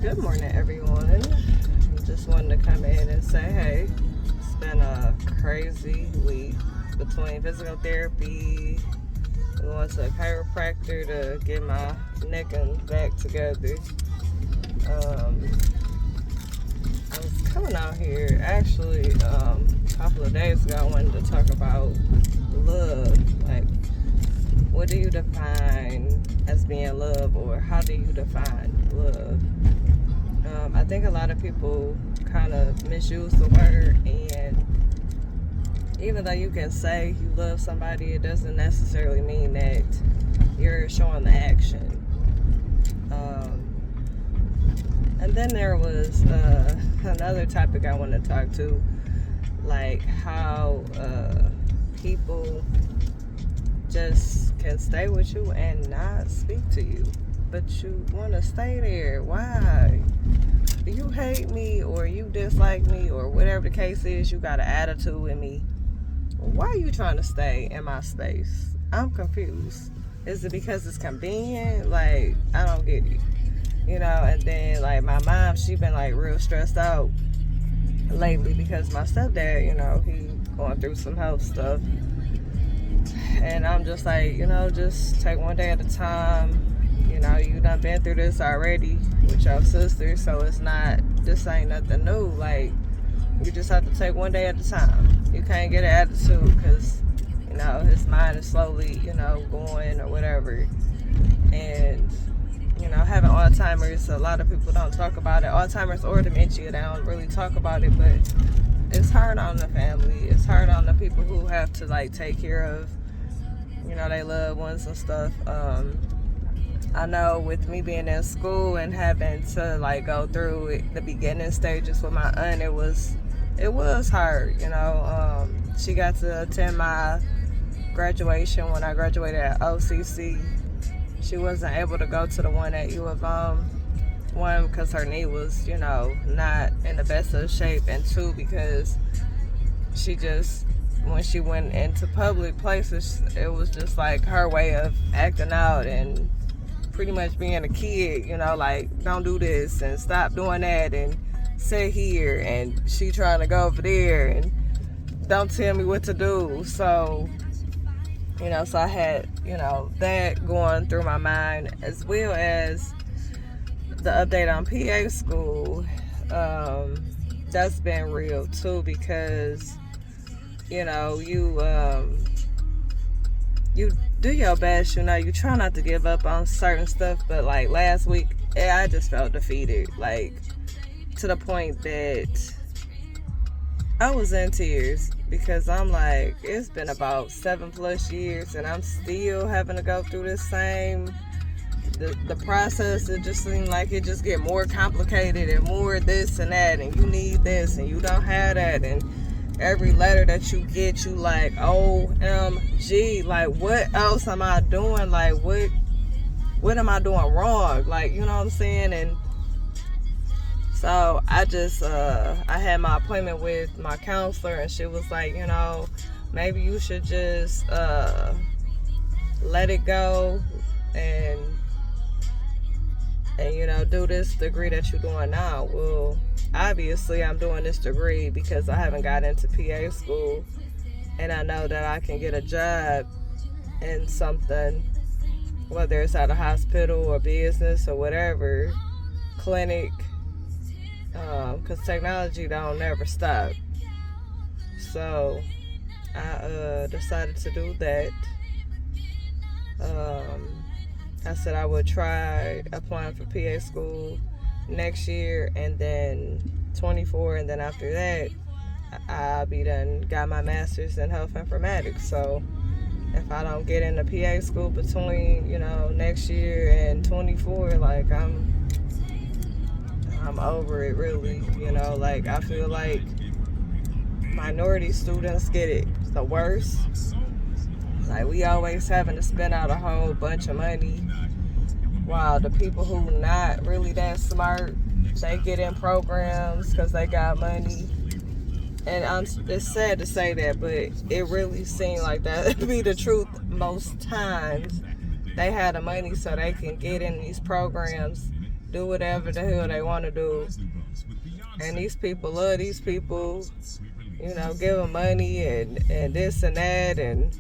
Good morning, everyone. Just wanted to come in and say, hey, it's been a crazy week between physical therapy, going to a chiropractor to get my neck and back together. I was coming out here actually a couple of days ago. I wanted to talk about love. Like, what do you define as being love, or how do you define love? I think a lot of people kind of misuse the word, and even though you can say you love somebody, it doesn't necessarily mean that you're showing the action. And then there was another topic I want to talk to, like how people just can stay with you and not speak to you, but you want to stay there. Why? You hate me, or you dislike me, or whatever the case is, you got an attitude with me. Why are you trying to stay in my space? I'm confused. Is it because it's convenient? Like, I don't get it. You know, and then like my mom, she been like real stressed out lately because my stepdad, you know, he going through some health stuff. And I'm just like, you know, just take one day at a time. You know, you done been through this already with your sister, so this ain't nothing new. Like, you just have to take one day at a time. You can't get an attitude because, you know, his mind is slowly, you know, going or whatever. And, you know, having Alzheimer's, a lot of people don't talk about it. Alzheimer's or dementia, they don't really talk about it, but it's hard on the family. It's hard on the people who have to, like, take care of, you know, their loved ones and stuff. I know with me being in school and having to like go through the beginning stages with my aunt, it was hard, you know. She got to attend my graduation when I graduated at OCC. She wasn't able to go to the one at U of one, because her knee was, you know, not in the best of shape, and two, because she just, when she went into public places, it was just like her way of acting out and pretty much being a kid, you know, like, don't do this and stop doing that and sit here, and she trying to go over there and don't tell me what to do. So, you know, so I had, you know, that going through my mind, as well as the update on PA school. That's been real too, because, you know, you do your best, you know, you try not to give up on certain stuff, but like last week, I just felt defeated, like to the point that I was in tears, because I'm like, it's been about 7+ years and I'm still having to go through this same, the process. It just seemed like it just get more complicated and more this and that, and you need this and you don't have that, and every letter that you get, you like, OMG, like, what else am I doing? Like, what am I doing wrong? Like, you know what I'm saying? And so I just, I had my appointment with my counselor, and she was like, you know, maybe you should just let it go and you know, do this degree that you're doing now. Well, obviously I'm doing this degree because I haven't got into PA school, and I know that I can get a job in something, whether it's at a hospital or business or whatever, clinic, because technology don't never stop. So I decided to do that. I said I would try applying for PA school next year, and then 24, and then after that I'll be done, got my master's in health informatics. So if I don't get into PA school between, you know, next year and 24, like I'm over it, really. You know, like, I feel like minority students get it the worst. Like, we always having to spend out a whole bunch of money, while the people who not really that smart, they get in programs because they got money. And it's sad to say that, but it really seemed like that to be the truth most times. They had the money so they can get in these programs, do whatever the hell they want to do. And these people love these people, you know, give them money and this and that, and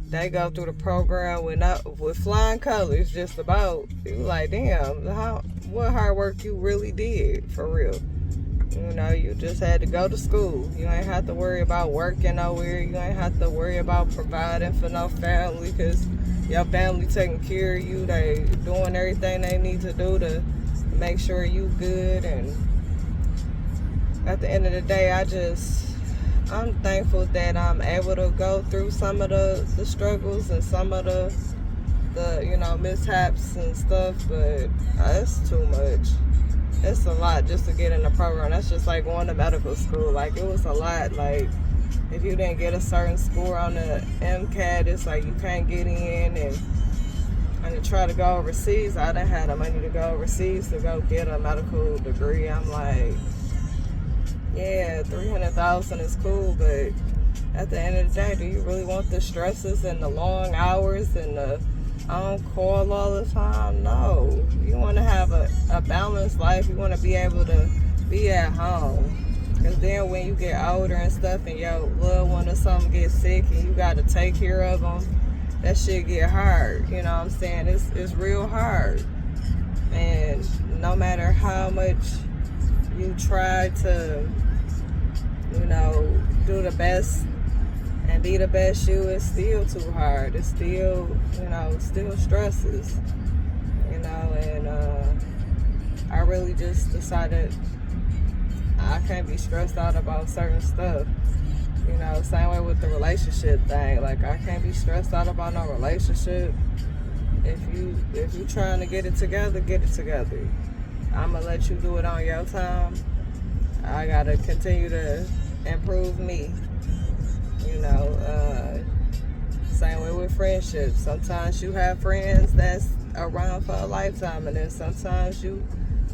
they go through the program with flying colors, just about. You like, damn, what hard work you really did, for real. You know, you just had to go to school. You ain't have to worry about working nowhere. You ain't have to worry about providing for no family, because your family taking care of you. They doing everything they need to do to make sure you good. And at the end of the day, I'm thankful that I'm able to go through some of the struggles and some of the you know, mishaps and stuff, but it's too much. It's a lot just to get in the program. That's just like going to medical school. Like, it was a lot. Like, if you didn't get a certain score on the MCAT, it's like you can't get in. And to try to go overseas, I didn't have the money to go overseas to go get a medical degree. I'm like, yeah, $300,000 is cool, but at the end of the day, do you really want the stresses and the long hours and the on call all the time? No. You want to have a balanced life. You want to be able to be at home. Because then when you get older and stuff and your loved one or something gets sick and you got to take care of them, that shit get hard. You know what I'm saying? It's real hard. And no matter how much you try to, you know, do the best and be the best you, it's still too hard. It's still, you know, still stresses, you know. And I really just decided I can't be stressed out about certain stuff, you know. Same way with the relationship thing. Like, I can't be stressed out about no relationship. If you trying to get it together, get it together. I'm gonna let you do it on your time. I gotta continue to improve me. You know, same way with friendships. Sometimes you have friends that's around for a lifetime, and then sometimes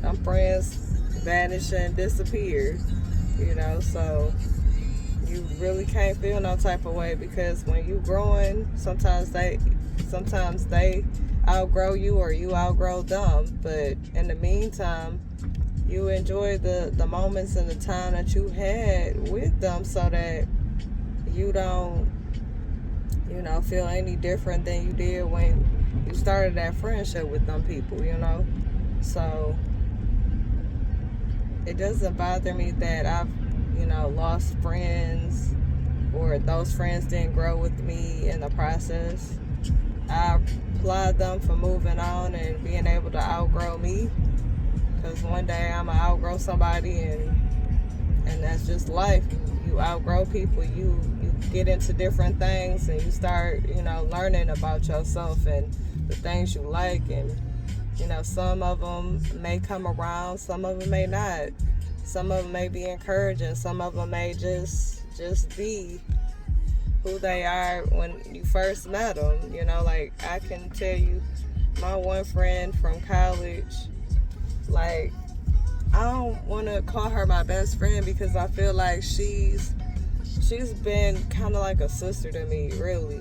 some friends vanish and disappear. You know, so you really can't feel no type of way, because when you growing, sometimes they outgrow you or you outgrow them. But in the meantime, you enjoy the moments and the time that you had with them, so that you don't, you know, feel any different than you did when you started that friendship with them people, you know. So it doesn't bother me that I've, you know, lost friends, or those friends didn't grow with me in the process. I applaud them for moving on and being able to outgrow me, because one day I'm gonna outgrow somebody, and that's just life. You outgrow people, you get into different things, and you start, you know, learning about yourself and the things you like. And, you know, some of them may come around, some of them may not. Some of them may be encouraging, some of them may just be who they are when you first met them. You know, like, I can tell you, my one friend from college, like, I don't want to call her my best friend, because I feel like she's been kind of like a sister to me, really.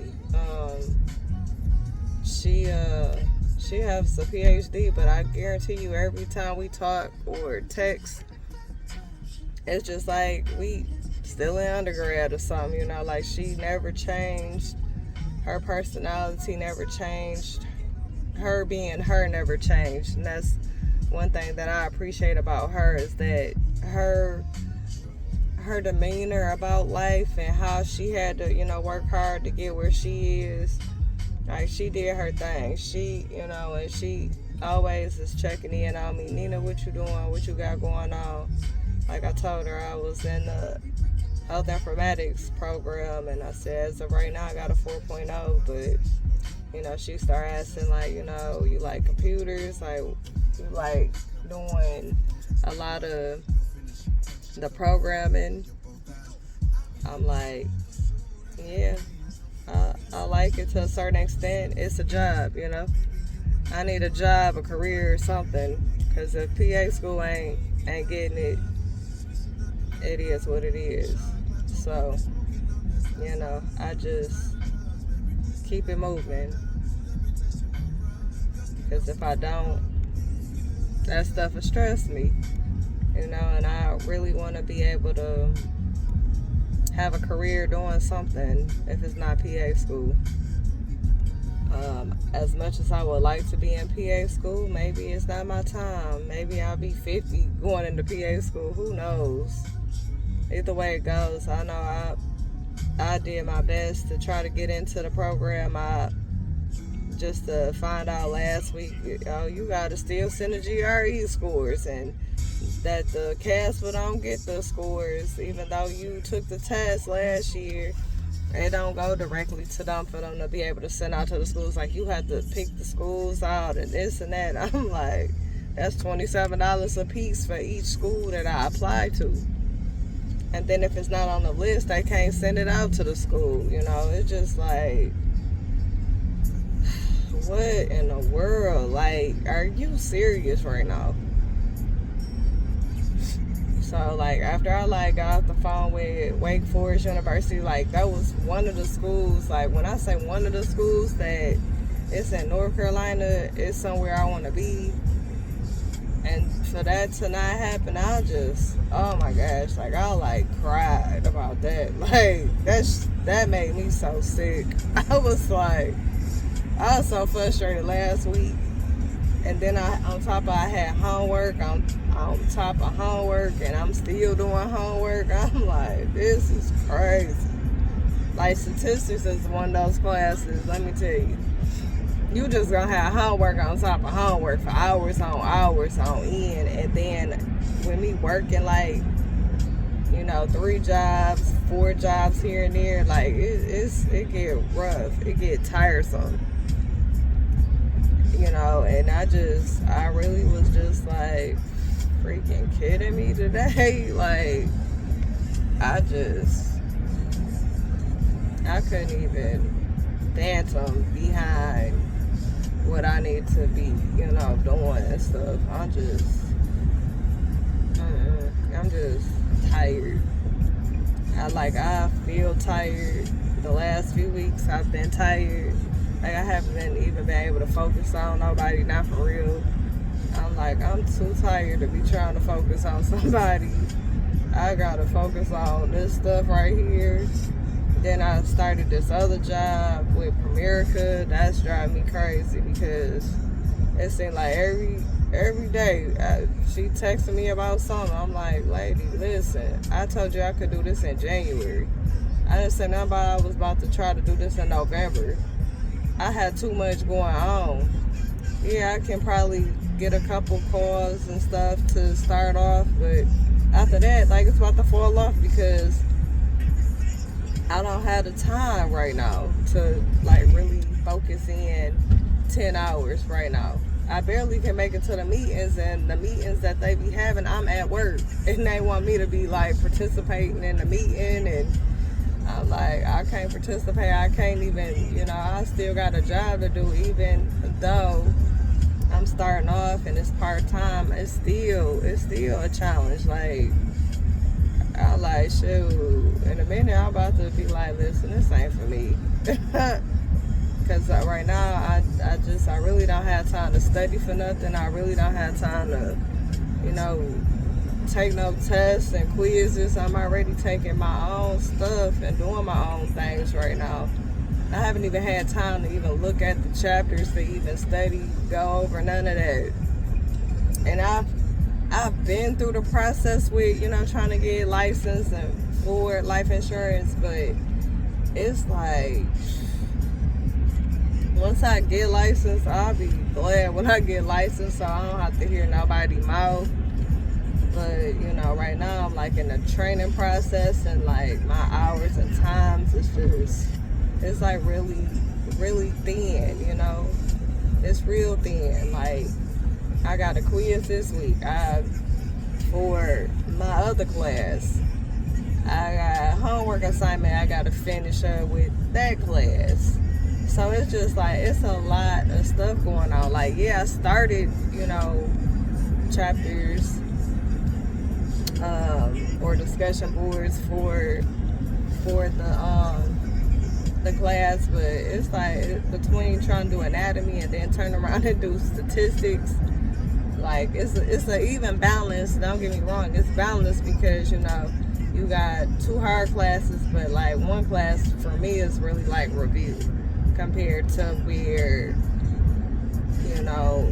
She has a PhD, but I guarantee you, every time we talk or text, it's just like we still in undergrad or something, you know. Like, she never changed. Her personality never changed. Her being her never changed. And that's one thing that I appreciate about her, is that her demeanor about life and how she had to, you know, work hard to get where she is. Like, she did her thing. She, you know, and she always is checking in on me. Nina, what you doing? What you got going on? Like, I told her I was in the health informatics program, and I said, as of right now, I got a 4.0, but, you know, she started asking, like, you know, you like computers? Like, you like doing a lot of the programming? I'm like, yeah, I like it to a certain extent. It's a job, you know. I need a job, a career, or something, because if PA school ain't getting it, it is what it is. So, you know, I just keep it moving, because if I don't, that stuff will stress me, you know, and I really want to be able to have a career doing something if it's not PA school. As much as I would like to be in PA school, maybe it's not my time. Maybe I'll be 50 going into PA school. Who knows? Either way it goes, I know I did my best to try to get into the program. I just to find out last week, oh, you gotta still send the GRE scores, and that the CASPA don't get the scores, even though you took the test last year. It don't go directly to them for them to be able to send out to the schools. Like, you have to pick the schools out and this and that. I'm like, that's $27 a piece for each school that I apply to. And then if it's not on the list, they can't send it out to the school. You know, it's just like, what in the world? Like, are you serious right now? So, like, after I, like, got off the phone with Wake Forest University, like, that was one of the schools, like, when I say one of the schools that it's in North Carolina, it's somewhere I want to be. And for that to not happen, I just, oh my gosh, like, I, like, cried about that. Like, that made me so sick. I was so frustrated last week. And then on top of I had homework, on top of homework, and I'm still doing homework. I'm like, this is crazy. Like, statistics is one of those classes, let me tell you. You just gonna have homework on top of homework for hours on end. And then when me working, like, you know, 3 jobs, 4 jobs here and there, like, it get rough. It get tiresome. You know, and I really was just like, freaking kidding me today? Like, I couldn't even phantom behind what I need to be, you know, doing and stuff. I'm just tired. I feel tired. The last few weeks I've been tired. Like, I haven't even been able to focus on nobody, not for real. I'm like, I'm too tired to be trying to focus on somebody. I gotta focus on this stuff right here. Then I started this other job with Primerica. That's driving me crazy because it seemed like every day she texted me about something. I'm like, lady, listen, I told you I could do this in January. I didn't say nothing about I was about to try to do this in November. I had too much going on. Yeah, I can probably get a couple calls and stuff to start off, but after that, like, it's about to fall off because I don't have the time right now to, like, really focus in 10 hours right now. I barely can make it to the meetings, and the meetings that they be having, I'm at work, and they want me to be, like, participating in the meeting, and I'm like, I can't participate. I can't even, you know, I still got a job to do, even though I'm starting off and it's part-time. It's still a challenge. Like, I like, shoot, in a minute I'm about to be like, listen, this ain't for me. Because right now I really don't have time to study for nothing. I really don't have time to, you know, take no tests and quizzes. I'm already taking my own stuff and doing my own things right now. I haven't even had time to even look at the chapters to even study, go over none of that. And I've been through the process with, you know, trying to get licensed and for life insurance, but it's like, once I get licensed, I'll be glad when I get licensed so I don't have to hear nobody's mouth. But, you know, right now I'm like in the training process, and like my hours and times, it's like really, really thin, you know. It's real thin. Like, I got a quiz this week. For my other class, I got a homework assignment I got to finish up with that class. So it's just like, it's a lot of stuff going on. Like, yeah, I started, you know, chapters or discussion boards for the class, but it's like between trying to do anatomy and then turn around and do statistics, Like it's an even balance. Don't get me wrong, it's balanced because you know you got 2 hard classes, but like one class for me is really like review compared to where you know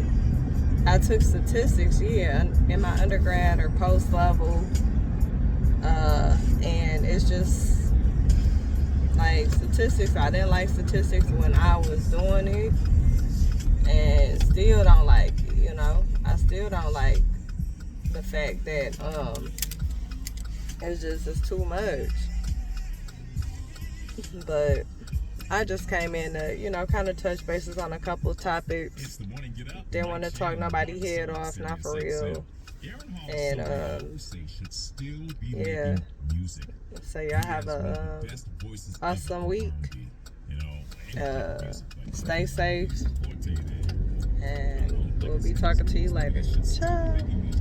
I took statistics, in my undergrad or post level, and it's just like statistics. I didn't like statistics when I was doing it, and still don't like it. You know, I still don't like the fact that it's too much. But I just came in to, you know, kind of touch bases on a couple of topics. Didn't want to talk nobody head off, not for real. And yeah. So y'all have a awesome week. Stay safe, and we'll be talking to you later. Ciao.